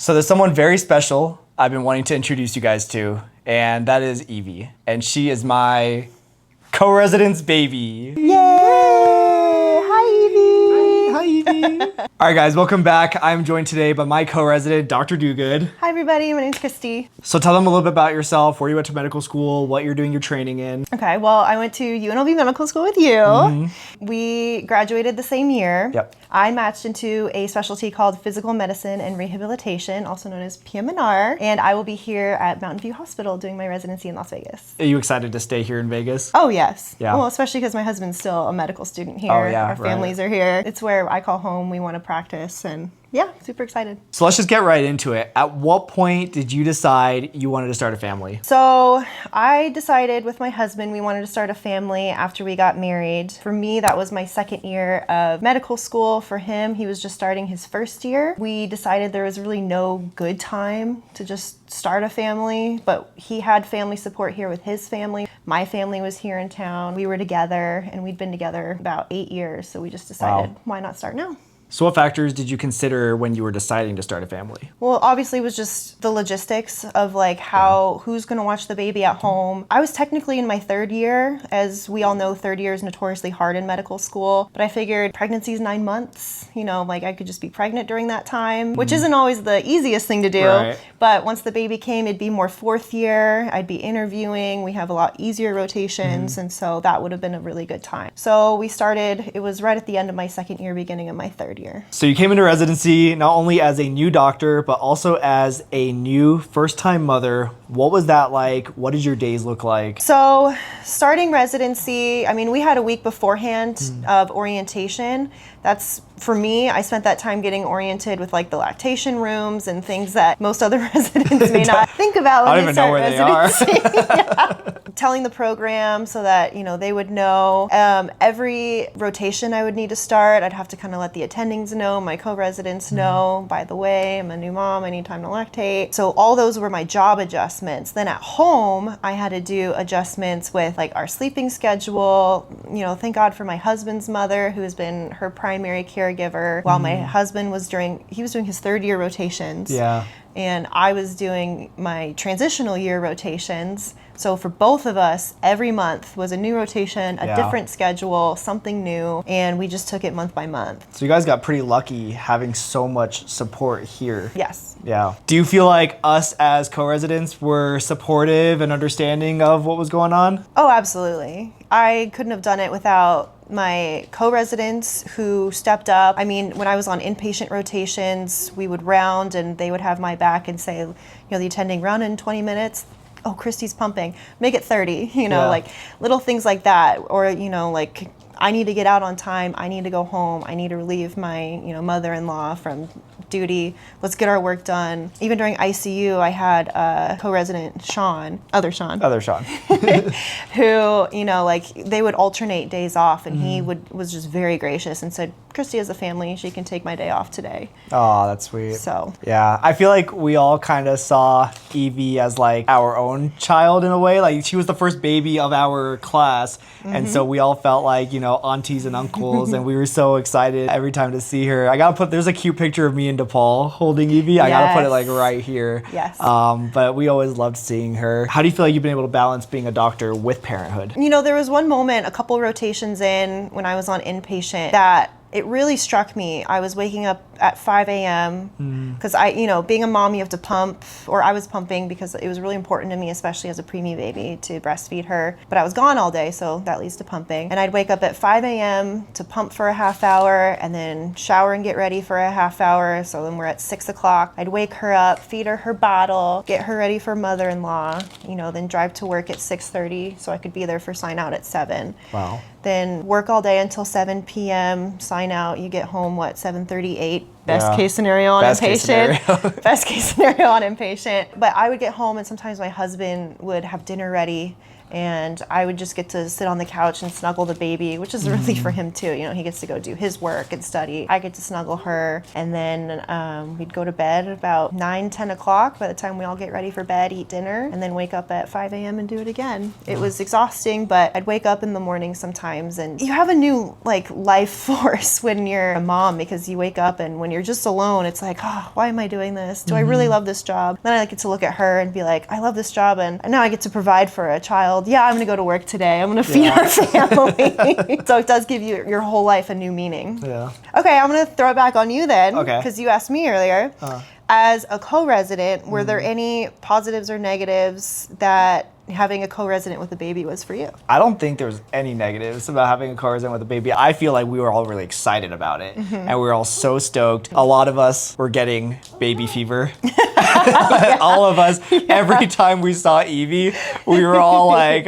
So there's someone very special I've been wanting to introduce you guys to, and that is Evie. And she is my co-residence baby. Yay! Hi, Evie! Hi, Evie. All right, guys, welcome back. I'm joined today by my co-resident, Dr. Diuguid. Hi, everybody. My name's Christy. So tell them a little bit about yourself, where you went to medical school, what you're doing your training in. Okay, well, I went to UNLV Medical School with you. We graduated the same year. Yep. I matched into a specialty called Physical Medicine and Rehabilitation, also known as PM&R, and I will be here at Mountain View Hospital doing my residency in Las Vegas. Are you excited to stay here in Vegas? Oh, yes. Yeah. Well, especially because my husband's still a medical student here. Oh, yeah, Our families are here. It's where I call home. We want to practice, and yeah, super excited. So let's just get right into it. At what point did you decide you wanted to start a family? So I decided with my husband we wanted to start a family after we got married. For me, that was my second year of medical school. For him, he was just starting his first year. We decided there was really no good time to just start a family, but he had family support here with his family. My family was here in town. We were together, and we'd been together about 8 years, so we just decided, why not start now? So what factors did you consider when you were deciding to start a family? Well, obviously it was just the logistics of like who's gonna watch the baby at home. I was technically in my third year. As we all know, third year is notoriously hard in medical school, but I figured pregnancy is 9 months, like I could just be pregnant during that time, which isn't always the easiest thing to do. Right. But once the baby came, it'd be more fourth year. I'd be interviewing. We have a lot easier rotations, and so that would have been a really good time. So we started, it was right at the end of my second year, beginning of my third year. So you came into residency not only as a new doctor, but also as a new first-time mother. What was that like? What did your days look like? So starting residency, we had a week beforehand of orientation. That's, for me, I spent that time getting oriented with like the lactation rooms and things that most other residents may not think about when they start residency. Yeah. Telling the program so that, they would know. Every rotation I would need to start, I'd have to kind of let the attendings know, my co-residents know, by the way, I'm a new mom, I need time to lactate. So all those were my job adjustments. Then at home, I had to do adjustments with like our sleeping schedule. Thank God for my husband's mother, who has been her primary caregiver while my husband was doing his third year rotations. Yeah. And I was doing my transitional year rotations. So for both of us, every month was a new rotation, a different schedule, something new, and we just took it month by month. So you guys got pretty lucky having so much support here. Yes. Yeah. Do you feel like us as co-residents were supportive and understanding of what was going on? Oh, absolutely. I couldn't have done it without my co-residents who stepped up. When I was on inpatient rotations, we would round and they would have my back and say, the attending round in 20 minutes. Oh, Christy's pumping. Make it 30, like little things like that. Or, like I need to get out on time. I need to go home. I need to relieve my, mother-in-law from duty. Let's get our work done. Even during ICU, I had a co-resident, other Sean, who, they would alternate days off, and he was just very gracious and said, Christy has a family. She can take my day off today. Oh, that's sweet. So yeah, I feel like we all kind of saw Evie as like our own child in a way. Like she was the first baby of our class, and so we all felt like aunties and uncles, and we were so excited every time to see her. There's a cute picture of me and DePaul holding Evie. I gotta put it like right here. Yes. But we always loved seeing her. How do you feel like you've been able to balance being a doctor with parenthood? There was one moment, a couple rotations in, when I was on inpatient, that it really struck me. I was waking up at 5 a.m. because being a mom, you have to pump, or I was pumping because it was really important to me, especially as a preemie baby, to breastfeed her. But I was gone all day, so that leads to pumping. And I'd wake up at 5 a.m. to pump for a half hour, and then shower and get ready for a half hour. So then we're at 6 o'clock. I'd wake her up, feed her bottle, get her ready for mother-in-law, then drive to work at 6:30 so I could be there for sign out at 7. Wow. Then work all day until 7 p.m., sign out, you get home, 7:38? Best case scenario on inpatient. Best case scenario on inpatient. But I would get home, and sometimes my husband would have dinner ready, and I would just get to sit on the couch and snuggle the baby, which is really for him too. You know, he gets to go do his work and study. I get to snuggle her, and then we'd go to bed at about 9, 10 o'clock. By the time we all get ready for bed, eat dinner, and then wake up at 5 a.m. and do it again. It was exhausting, but I'd wake up in the morning sometimes, and you have a new life force when you're a mom, because you wake up and when you're just alone, it's like, oh, why am I doing this? Do I really love this job? Then I get to look at her and be like, I love this job, and now I get to provide for a child. Yeah, I'm gonna go to work today. I'm gonna feed our family. So it does give you your whole life a new meaning. Yeah. Okay, I'm gonna throw it back on you then, Okay. because you asked me earlier. As a co-resident, were there any positives or negatives that having a co-resident with a baby was for you? I don't think there's any negatives about having a co-resident with a baby. I feel like we were all really excited about it, and we were all so stoked. A lot of us were getting baby fever. All of us, every time we saw Evie, we were all like,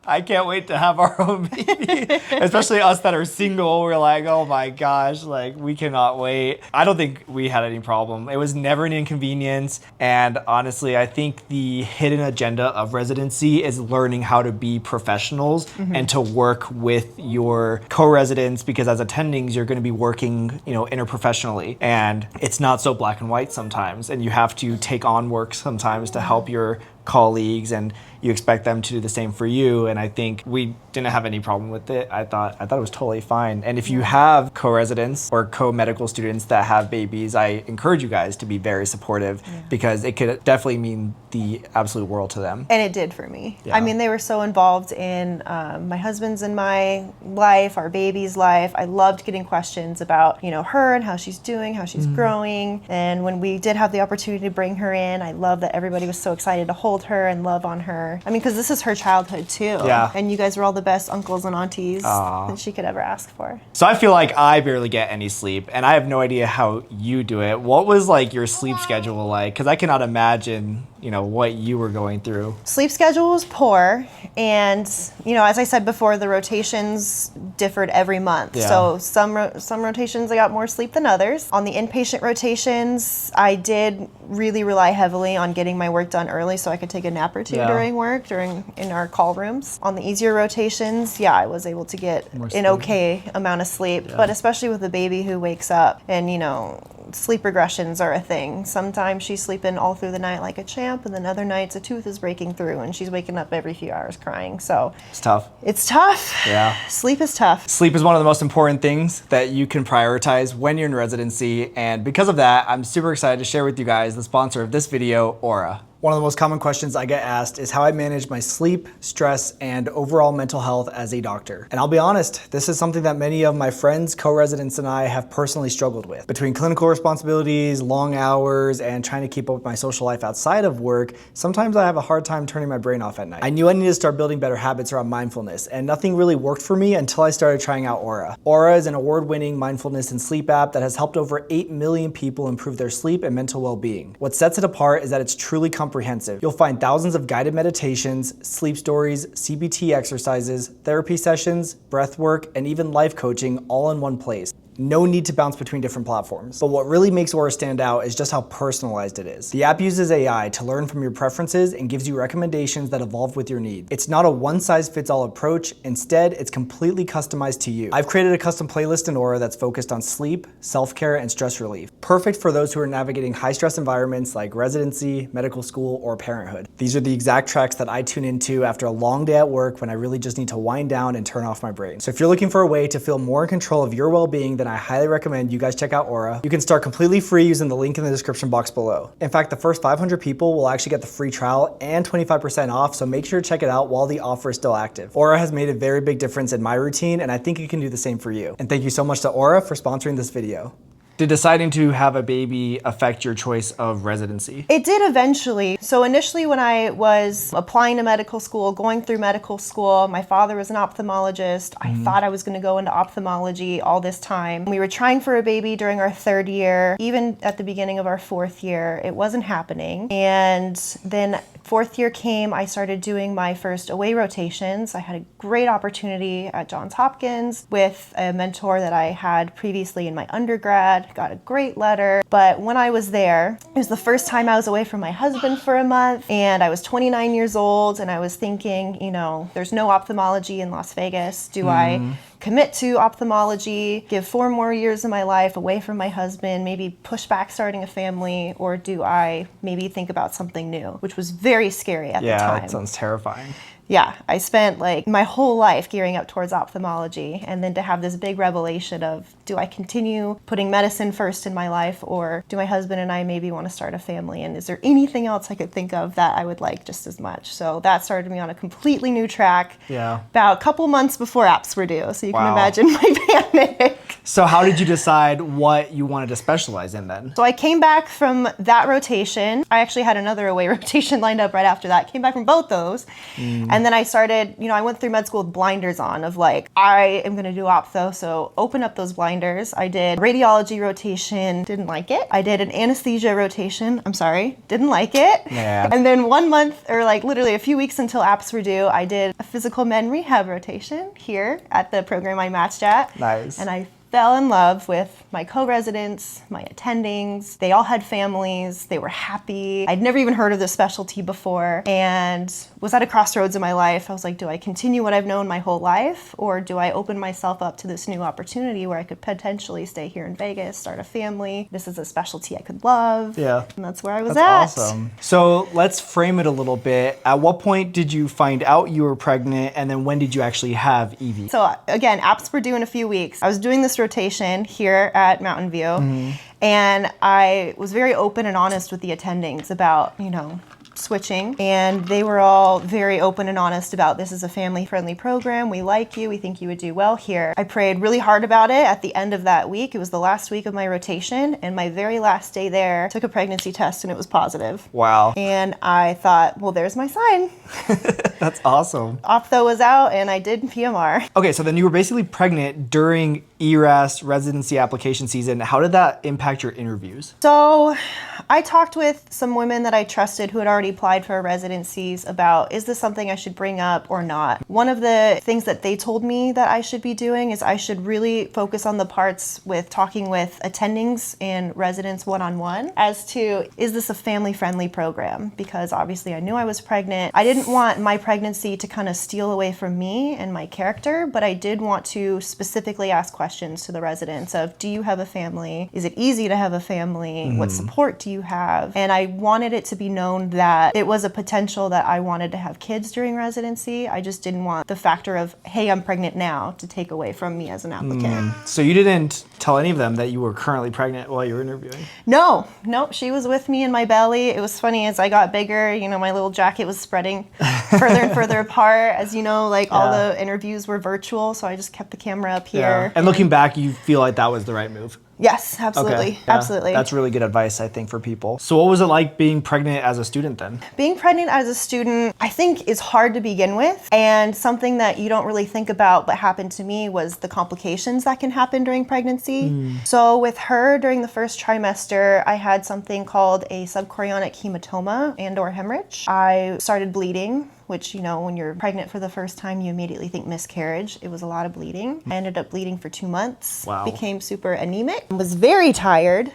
I can't wait to have our own baby. Especially us that are single, we're like, oh my gosh, we cannot wait. I don't think we had any problem. It was never an inconvenience. And honestly, I think the hidden agenda of residency is learning how to be professionals and to work with your co-residents, because as attendings, you're gonna be working, interprofessionally. And it's not so black and white sometimes. And you have to take on work sometimes to help your colleagues, and you expect them to do the same for you. And I think we didn't have any problem with it. I thought it was totally fine. And if you have co-residents or co-medical students that have babies, I encourage you guys to be very supportive, because it could definitely mean the absolute world to them. And it did for me. Yeah. I mean, they were so involved in my husband's and my life, our baby's life. I loved getting questions about, her and how she's doing, how she's growing. And when we did have the opportunity to bring her in, I love that everybody was so excited to hold her and love on her. I mean, because this is her childhood too. Yeah. And you guys were all the best uncles and aunties that she could ever ask for. So I feel like I barely get any sleep, and I have no idea how you do it. What was your sleep schedule like? Because I cannot imagine, what you were going through. Sleep schedule was poor, and as I said before, the rotations differed every month. Yeah. So some rotations I got more sleep than others. On the inpatient rotations, I did really rely heavily on getting my work done early so I could take a nap or two during work, in our call rooms. On the easier rotations, I was able to get an okay amount of sleep, but especially with a baby who wakes up, and sleep regressions are a thing. Sometimes she's sleeping all through the night like a champ, and then other nights a tooth is breaking through and she's waking up every few hours crying. So It's tough. it's tough. Yeah. Sleep is tough. Sleep is one of the most important things that you can prioritize when you're in residency, and because of that, I'm super excited to share with you guys the sponsor of this video, Aura. One of the most common questions I get asked is how I manage my sleep, stress, and overall mental health as a doctor. And I'll be honest, this is something that many of my friends, co-residents, and I have personally struggled with. Between clinical responsibilities, long hours, and trying to keep up with my social life outside of work, sometimes I have a hard time turning my brain off at night. I knew I needed to start building better habits around mindfulness, and nothing really worked for me until I started trying out Aura. Aura is an award-winning mindfulness and sleep app that has helped over 8 million people improve their sleep and mental well-being. What sets it apart is that it's truly comprehensive. You'll find thousands of guided meditations, sleep stories, CBT exercises, therapy sessions, breath work, and even life coaching all in one place. No need to bounce between different platforms. But what really makes Aura stand out is just how personalized it is. The app uses AI to learn from your preferences and gives you recommendations that evolve with your needs. It's not a one-size-fits-all approach. Instead, it's completely customized to you. I've created a custom playlist in Aura that's focused on sleep, self-care, and stress relief. Perfect for those who are navigating high-stress environments like residency, medical school, or parenthood. These are the exact tracks that I tune into after a long day at work when I really just need to wind down and turn off my brain. So if you're looking for a way to feel more in control of your well-being, then I highly recommend you guys check out Aura. You can start completely free using the link in the description box below. In fact, the first 500 people will actually get the free trial and 25% off, so make sure to check it out while the offer is still active. Aura has made a very big difference in my routine, and I think it can do the same for you. And thank you so much to Aura for sponsoring this video. Did deciding to have a baby affect your choice of residency? It did eventually. So initially when I was applying to medical school, going through medical school, my father was an ophthalmologist. I thought I was gonna go into ophthalmology all this time. We were trying for a baby during our 3rd year. Even at the beginning of our 4th year, it wasn't happening. And then 4th year came, I started doing my first away rotations. I had a great opportunity at Johns Hopkins with a mentor that I had previously in my undergrad. dad, got a great letter. But when I was there, it was the first time I was away from my husband for a month, and I was 29 years old, and I was thinking, you know, there's no ophthalmology in Las Vegas. Do I commit to ophthalmology, give 4 more years of my life away from my husband, maybe push back starting a family, or do I maybe think about something new, which was very scary at the time. Yeah, that sounds terrifying. Yeah, I spent like my whole life gearing up towards ophthalmology, and then to have this big revelation of, do I continue putting medicine first in my life, or do my husband and I maybe want to start a family, and is there anything else I could think of that I would like just as much? So that started me on a completely new track. Yeah. About a couple months before apps were due, so you can imagine my panic. So how did you decide what you wanted to specialize in then? So I came back from that rotation. I actually had another away rotation lined up right after that. Came back from both those. And then I started, you know, I went through med school with blinders on of like, I am going to do ophtho. So open up those blinders. I did radiology rotation, didn't like it. I did an anesthesia rotation. I'm sorry, didn't like it. Yeah. And then 1 month, or like literally a few weeks until apps were due, I did a physical med rehab rotation here at the program I matched at. Nice. And I fell in love with my co-residents, my attendings. They all had families. They were happy. I'd never even heard of this specialty before, and was at a crossroads in my life. I was like, do I continue what I've known my whole life, or do I open myself up to this new opportunity where I could potentially stay here in Vegas, start a family? This is a specialty I could love. Yeah. And that's where I was That's at. awesome. So let's frame it a little bit. At what point did you find out you were pregnant, and then when did you actually have Evie? So again, apps were due in a few weeks. I was doing this rotation here at Mountain View, and I was very open and honest with the attendings about, you know, switching, and they were all very open and honest about, this is a family-friendly program, we like you, we think you would do well here. I prayed really hard about it at the end of that week. It was the last week of my rotation, and my very last day there, took a pregnancy test and it was positive. Wow. And I thought, well, there's my sign. That's awesome. Ophtho was out and I did PMR. Okay, so then you were basically pregnant during ERAS residency application season. How did that impact your interviews? So I talked with some women that I trusted who had already applied for residencies about, is this something I should bring up or not? One of the things that they told me that I should be doing is I should really focus on the parts with talking with attendings and residents one-on-one as to, is this a family-friendly program? Because obviously I knew I was pregnant. I didn't want my pregnancy to kind of steal away from me and my character, but I did want to specifically ask questions to the residents of, do you have a family? Is it easy to have a family? What support do you have? And I wanted it to be known that it was a potential that I wanted to have kids during residency. I just didn't want the factor of, hey, I'm pregnant now, to take away from me as an applicant. So you didn't tell any of them that you were currently pregnant while you were interviewing? No, she was with me in my belly. It was funny, as I got bigger, you know, my little jacket was spreading further and further apart. As you know, like all the interviews were virtual, so I just kept the camera up here. Yeah. And looking back, you feel like that was the right move? Yes, absolutely. Okay. Yeah. Absolutely. That's really good advice, I think, for people. So what was it like being pregnant as a student then? Being pregnant as a student, I think, is hard to begin with. And something that you don't really think about but happened to me was the complications that can happen during pregnancy. So with her, during the first trimester, I had something called a subchorionic hematoma and or hemorrhage. I started bleeding, which, you know, when you're pregnant for the first time, you immediately think miscarriage. It was a lot of bleeding. I ended up bleeding for 2 months. Wow. Became super anemic. Was very tired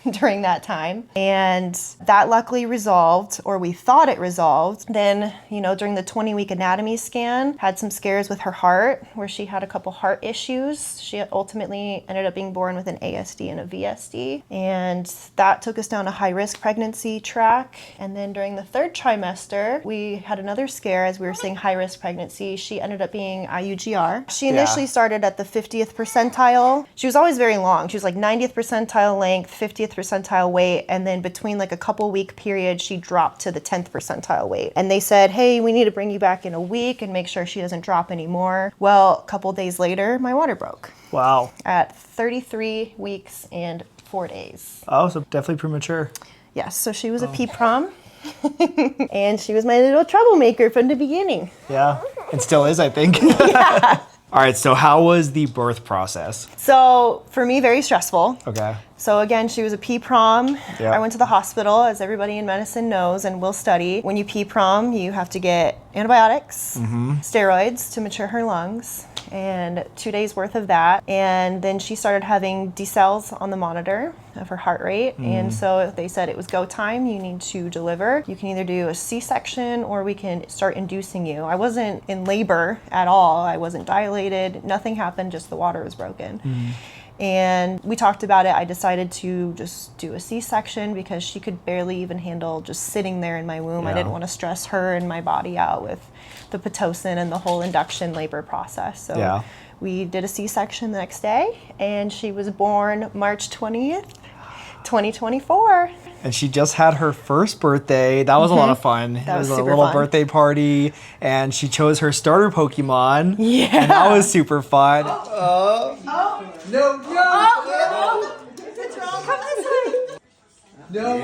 during that time, and that luckily resolved, or we thought it resolved. Then, you know, during the 20-week anatomy scan, had some scares with her heart where she had a couple heart issues. She ultimately ended up being born with an ASD and a VSD, and that took us down a high-risk pregnancy track. And then during the 3rd trimester, we had another scare as we were seeing high-risk pregnancy. She ended up being IUGR. She initially started at the 50th percentile. She was always very long. She was like 90th percentile length, 50th percentile weight, and then between like a couple week period, she dropped to the 10th percentile weight. And they said, hey, we need to bring you back in a week and make sure she doesn't drop anymore. Well, a couple days later, my water broke. Wow. At 33 weeks and 4 days. Oh, so definitely premature. Yes, so she was a P-prom. And she was my little troublemaker from the beginning. Yeah, and still is, I think. Yeah. All right, so how was the birth process? So for me, very stressful. Okay. So again, she was a prom. Yeah. I went to the hospital, as everybody in medicine knows and will study. When you prom, you have to get antibiotics, steroids to mature her lungs, and 2 days worth of that. And then she started having decels on the monitor of her heart rate. And so they said it was go time, you need to deliver. You can either do a C-section or we can start inducing you. I wasn't in labor at all. I wasn't dilated. Nothing happened, just the water was broken. And we talked about it. I decided to just do a C-section because she could barely even handle just sitting there in my womb. I Yeah. didn't want to stress her and my body out with the Pitocin and the whole induction labor process. So Yeah. we did a C-section the next day, and she was born March 20th, 2024. And she just had her first birthday. That was a lot of fun. That was It was a super little fun. birthday party, and she chose her starter Pokemon. Yeah. And that was super fun. No, no. What's wrong? Come this way. No.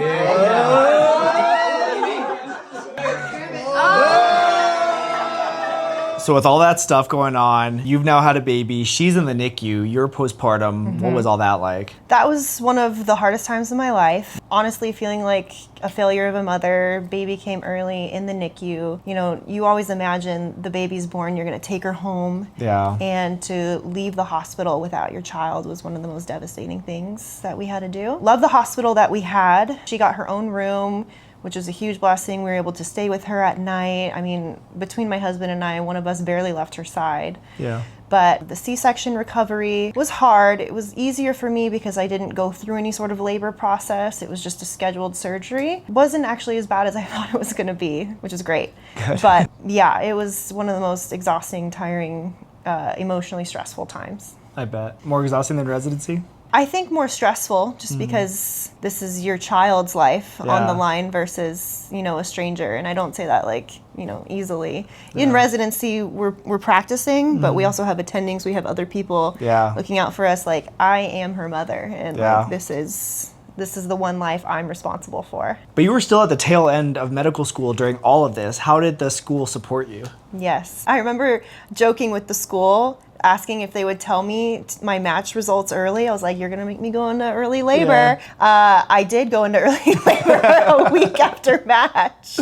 So with all that stuff going on, you've now had a baby. She's in the NICU. You're postpartum. What was all that like? That was one of the hardest times of my life. Honestly, feeling like a failure of a mother. Baby came early in the NICU. You know, you always imagine the baby's born, you're going to take her home. Yeah. And to leave the hospital without your child was one of the most devastating things that we had to do. Love the hospital that we had. She got her own room, which was a huge blessing. We were able to stay with her at night. I mean, between my husband and I, one of us barely left her side. Yeah. But the C-section recovery was hard. It was easier for me because I didn't go through any sort of labor process. It was just a scheduled surgery. It wasn't actually as bad as I thought it was going to be, which is great. Good. But yeah, it was one of the most exhausting, tiring, emotionally stressful times. I bet. More exhausting than residency? I think more stressful just because this is your child's life on the Yeah. line versus, you know, a stranger. And I don't say that like, you know, easily. In residency, we're practicing, but we also have attendings. We have other people Yeah. looking out for us. Like, I am her mother, and Yeah. like, this is the one life I'm responsible for. But you were still at the tail end of medical school during all of this. How did the school support you? Yes. I remember joking with the school, asking if they would tell me my match results early. I was like, you're going to make me go into early labor. I did go into early labor a week after match.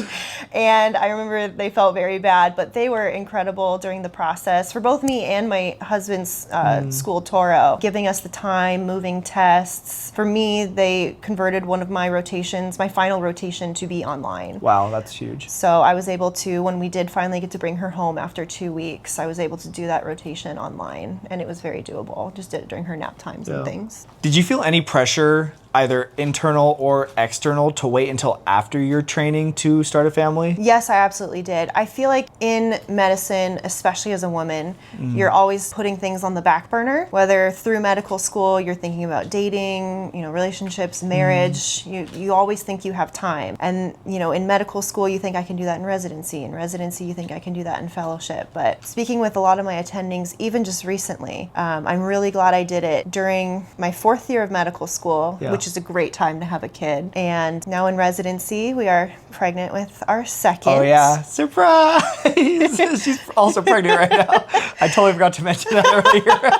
And I remember they felt very bad, but they were incredible during the process for both me and my husband's school, Toro, giving us the time, moving tests. For me, they converted one of my rotations, my final rotation, to be online. Wow, that's huge. So I was able to, when we did finally get to bring her home after 2 weeks, I was able to do that rotation online, and it was very doable. Just did it during her nap times and things. Did you feel any pressure, either internal or external, to wait until after your training to start a family? Yes, I absolutely did. I feel like in medicine, especially as a woman, you're always putting things on the back burner. Whether through medical school, you're thinking about dating, you know, relationships, marriage. You always think you have time. And, you know, in medical school, you think I can do that in residency. In residency, you think I can do that in fellowship. But speaking with a lot of my attendings, even just recently, I'm really glad I did it during my 4th year of medical school, which is a great time to have a kid. And now in residency, we are pregnant with our second. Oh yeah, surprise! She's also pregnant right now. I totally forgot to mention that earlier.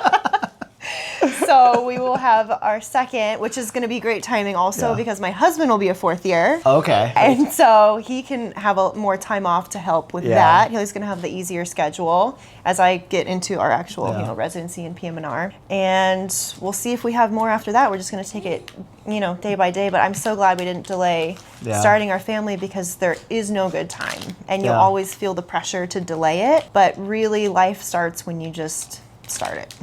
So we will have our second, which is going to be great timing also because my husband will be a 4th year. Okay. And so he can have more time off to help with that. He's going to have the easier schedule as I get into our actual, you know, residency and PM&R. And we'll see if we have more after that. We're just going to take it, you know, day by day. But I'm so glad we didn't delay starting our family because there is no good time. And you always feel the pressure to delay it. But really, life starts when you just start it.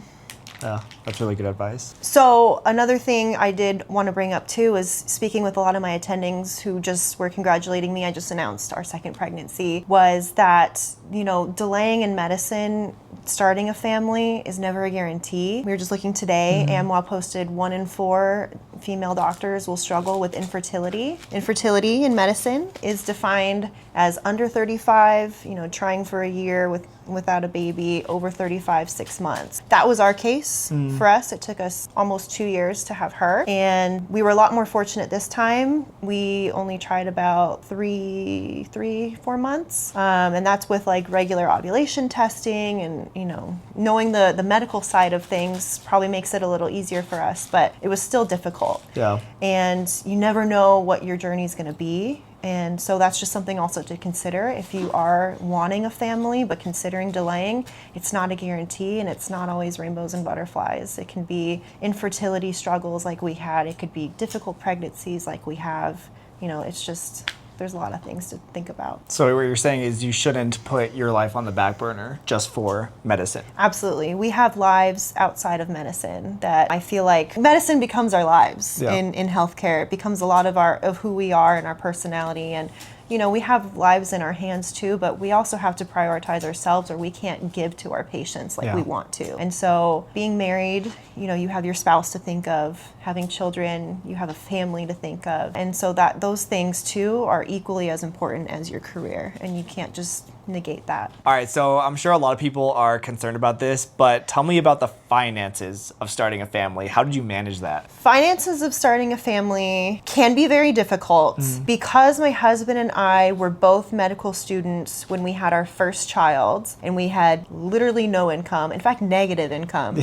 Yeah, that's really good advice. So another thing I did want to bring up too is speaking with a lot of my attendings who just were congratulating me. I just announced our second pregnancy. Was that, you know, delaying in medicine, starting a family is never a guarantee. We were just looking today, AMWA posted 1 in 4 female doctors will struggle with infertility. Infertility in medicine is defined as under 35, you know, trying for a year without a baby, over 35, 6 months. That was our case for us. It took us almost 2 years to have her. And we were a lot more fortunate this time. We only tried about 4 months. And that's with like regular ovulation testing and, you know, knowing the medical side of things probably makes it a little easier for us, but it was still difficult. difficult. Yeah. And you never know what your journey is going to be. And so that's just something also to consider if you are wanting a family but considering delaying. It's not a guarantee, and it's not always rainbows and butterflies. It can be infertility struggles like we had. It could be difficult pregnancies like we have. You know, it's just, there's a lot of things to think about. So what you're saying is you shouldn't put your life on the back burner just for medicine. Absolutely. We have lives outside of medicine that I feel like medicine becomes our lives in healthcare. It becomes a lot of who we are and our personality. And, you know, we have lives in our hands too, but we also have to prioritize ourselves, or we can't give to our patients like we want to. And so being married, you know, you have your spouse to think of, having children, you have a family to think of. And so that those things too are equally as important as your career, and you can't just negate that. All right, so I'm sure a lot of people are concerned about this, but tell me about the finances of starting a family. How did you manage that? Finances of starting a family can be very difficult because my husband and I were both medical students when we had our first child, and we had literally no income, in fact, negative income.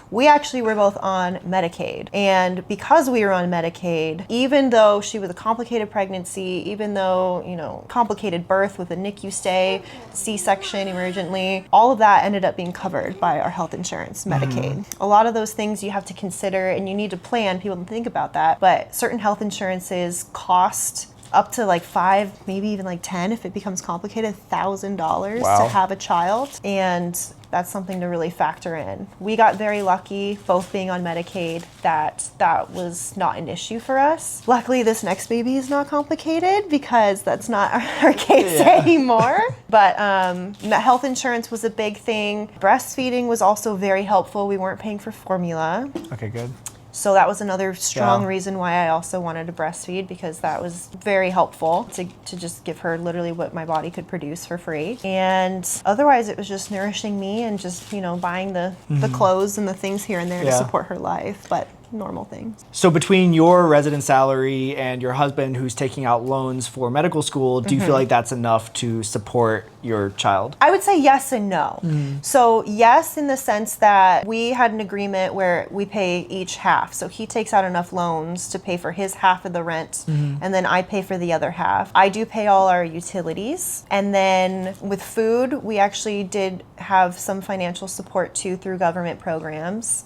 We actually were both on Medicaid. And because we were on Medicaid, even though she was a complicated pregnancy, even though, you know, complicated birth with a NICU stay, C-section emergently, all of that ended up being covered by our health insurance, Medicaid. A lot of those things you have to consider, and you need to plan, people don't think about that, but certain health insurances cost up to like 5, maybe even like 10 if it becomes complicated, $1,000 to have a child. And that's something to really factor in. We got very lucky, both being on Medicaid, that was not an issue for us. Luckily, this next baby is not complicated because that's not our case anymore. But health insurance was a big thing. Breastfeeding was also very helpful. We weren't paying for formula. Okay, good. So that was another strong reason why I also wanted to breastfeed, because that was very helpful to just give her literally what my body could produce for free. And otherwise it was just nourishing me and just, you know, buying the clothes and the things here and there to support her life, but normal things. So between your resident salary and your husband who's taking out loans for medical school, do you feel like that's enough to support your child? I would say yes and no. So yes, in the sense that we had an agreement where we pay each half. So he takes out enough loans to pay for his half of the rent, and then I pay for the other half. I do pay all our utilities. And then with food, we actually did have some financial support too through government programs,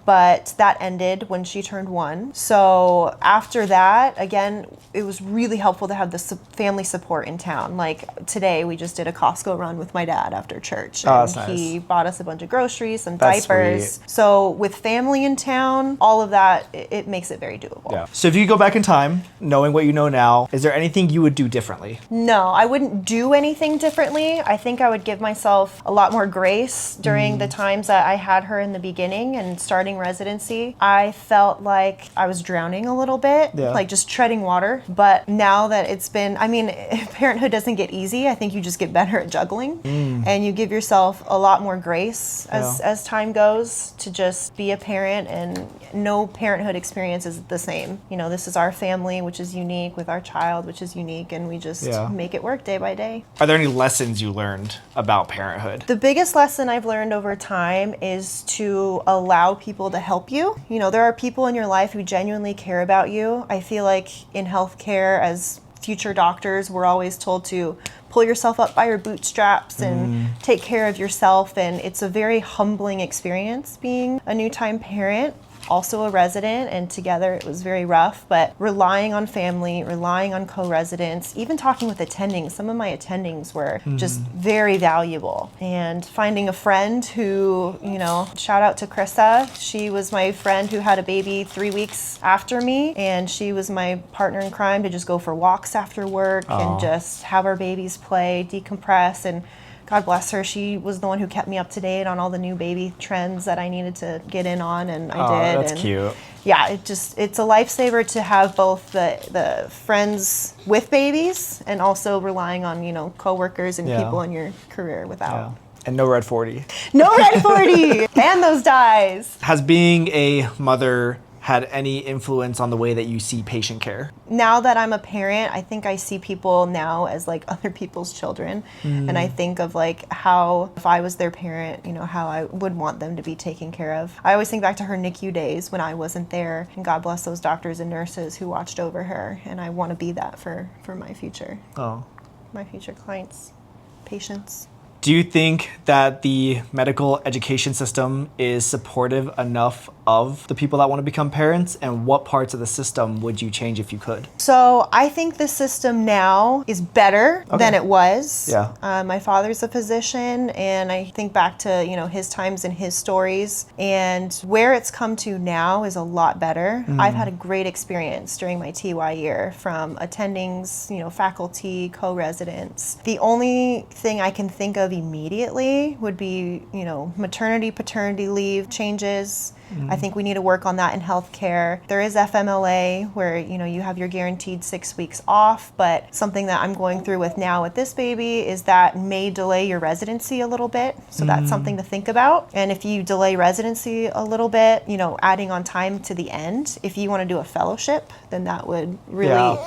but that ended when she turned 1. So after that, again, it was really helpful to have the family support in town. Like today, we just did a Costco run with my dad after church. Oh, and that's he nice. bought us a bunch of groceries, some That's diapers. sweet. So with family in town, all of that, it makes it very doable. Yeah. So if you could go back in time, knowing what you know now, is there anything you would do differently? No, I wouldn't do anything differently. I think I would give myself a lot more grace during the times that I had her in the beginning and starting residency. I felt like I was drowning a little bit, like just treading water. But now that it's been, I mean, parenthood doesn't get easy. I think you just get better at juggling, and you give yourself a lot more grace as time goes to just be a parent, and no parenthood experience is the same. You know, this is our family, which is unique, with our child, which is unique, and we just make it work day by day. Are there any lessons you learned about parenthood? The biggest lesson I've learned over time is to allow people to help you. You know, there are people in your life who genuinely care about you. I feel like in healthcare, as future doctors, we're always told to pull yourself up by your bootstraps and take care of yourself. And it's a very humbling experience being a new-time parent, also a resident, and together it was very rough, but relying on family, relying on co-residents, even talking with attendings. Some of my attendings were just very valuable. And finding a friend who, you know, shout out to Krissa. She was my friend who had a baby 3 weeks after me, and she was my partner in crime to just go for walks after work and just have our babies play, decompress, and God bless her, she was the one who kept me up to date on all the new baby trends that I needed to get in on, and I did. That's and cute. Yeah, it's a lifesaver to have both the friends with babies and also relying on, you know, coworkers and people in your career without. And no red 40. No red 40! And those dies! Has being a mother had any influence on the way that you see patient care? Now that I'm a parent, I think I see people now as like other people's children. And I think of like how, if I was their parent, you know, how I would want them to be taken care of. I always think back to her NICU days when I wasn't there, and God bless those doctors and nurses who watched over her. And I want to be that for my future clients, patients. Do you think that the medical education system is supportive enough of the people that want to become parents? And what parts of the system would you change if you could? So I think the system now is better than it was. Yeah. My father's a physician, and I think back to, you know, his times and his stories, and where it's come to now is a lot better. I've had a great experience during my TY year, from attendings, you know, faculty, co-residents. The only thing I can think of immediately would be, you know, maternity, paternity leave changes. I think we need to work on that in healthcare. There is FMLA where, you know, you have your guaranteed 6 weeks off, but something that I'm going through with now with this baby is that may delay your residency a little bit. So that's something to think about. And if you delay residency a little bit, you know, adding on time to the end, if you want to do a fellowship, then that would really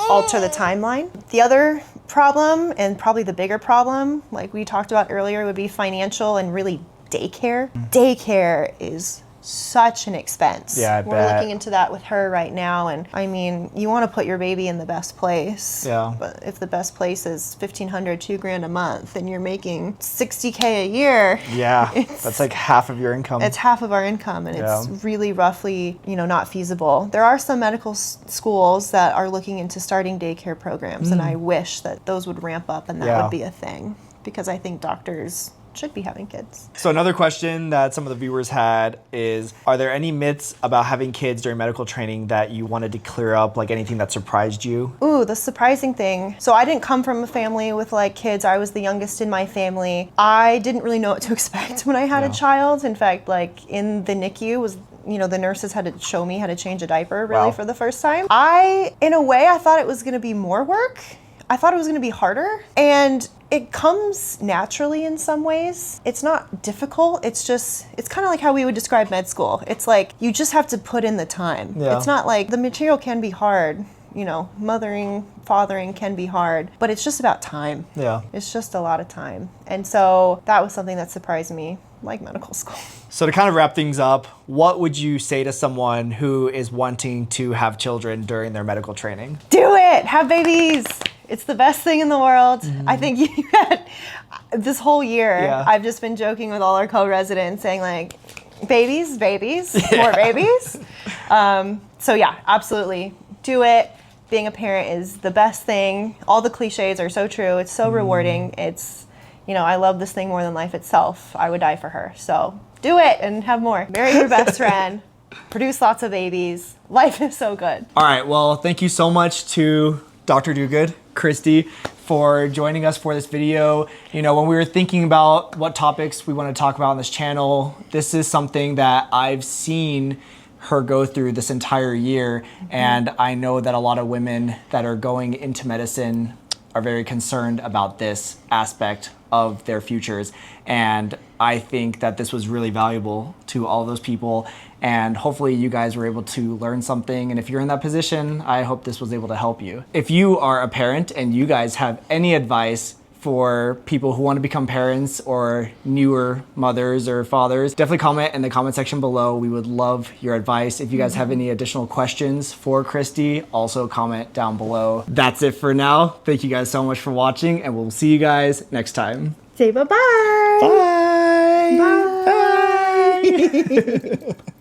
alter the timeline. The other problem, and probably the bigger problem, like we talked about earlier, would be financial and really daycare. Daycare is such an expense. Yeah, I We're bet. looking into that with her right now, and I mean, you want to put your baby in the best place. Yeah. But if the best place is $1,500, $2,000 a month, and you're making $60K a year. Yeah, that's like half of your income. It's half of our income, and it's really roughly, you know, not feasible. There are some medical schools that are looking into starting daycare programs, and I wish that those would ramp up and that would be a thing, because I think doctors should be having kids. So another question that some of the viewers had is, are there any myths about having kids during medical training that you wanted to clear up, like anything that surprised you? Ooh, the surprising thing. So I didn't come from a family with like kids. I was the youngest in my family. I didn't really know what to expect when I had a child. In fact, like in the NICU was, you know, the nurses had to show me how to change a diaper really for the first time. In a way, I thought it was going to be more work. I thought it was going to be harder, and it comes naturally in some ways. It's not difficult. It's kind of like how we would describe med school. It's like you just have to put in the time. Yeah. It's not like the material can be hard. You know, mothering, fathering can be hard, but it's just about time. Yeah. It's just a lot of time. And so that was something that surprised me, like medical school. So to kind of wrap things up, what would you say to someone who is wanting to have children during their medical training? Do it! Have babies! It's the best thing in the world. I think you had, this whole year, I've just been joking with all our co-residents saying like, babies, more babies. So yeah, absolutely. Do it. Being a parent is the best thing. All the cliches are so true. It's so rewarding. It's, you know, I love this thing more than life itself. I would die for her. So do it and have more. Marry your best friend. Produce lots of babies. Life is so good. All right, well, thank you so much to Dr. Diuguid, Christy, for joining us for this video. You know, when we were thinking about what topics we want to talk about on this channel, this is something that I've seen her go through this entire year. And I know that a lot of women that are going into medicine are very concerned about this aspect of their futures. And I think that this was really valuable to all those people. And hopefully you guys were able to learn something. And if you're in that position, I hope this was able to help you. If you are a parent and you guys have any advice for people who want to become parents or newer mothers or fathers, definitely comment in the comment section below. We would love your advice. If you guys have any additional questions for Christy, also comment down below. That's it for now. Thank you guys so much for watching, and we'll see you guys next time. Say bye-bye. Bye. Bye.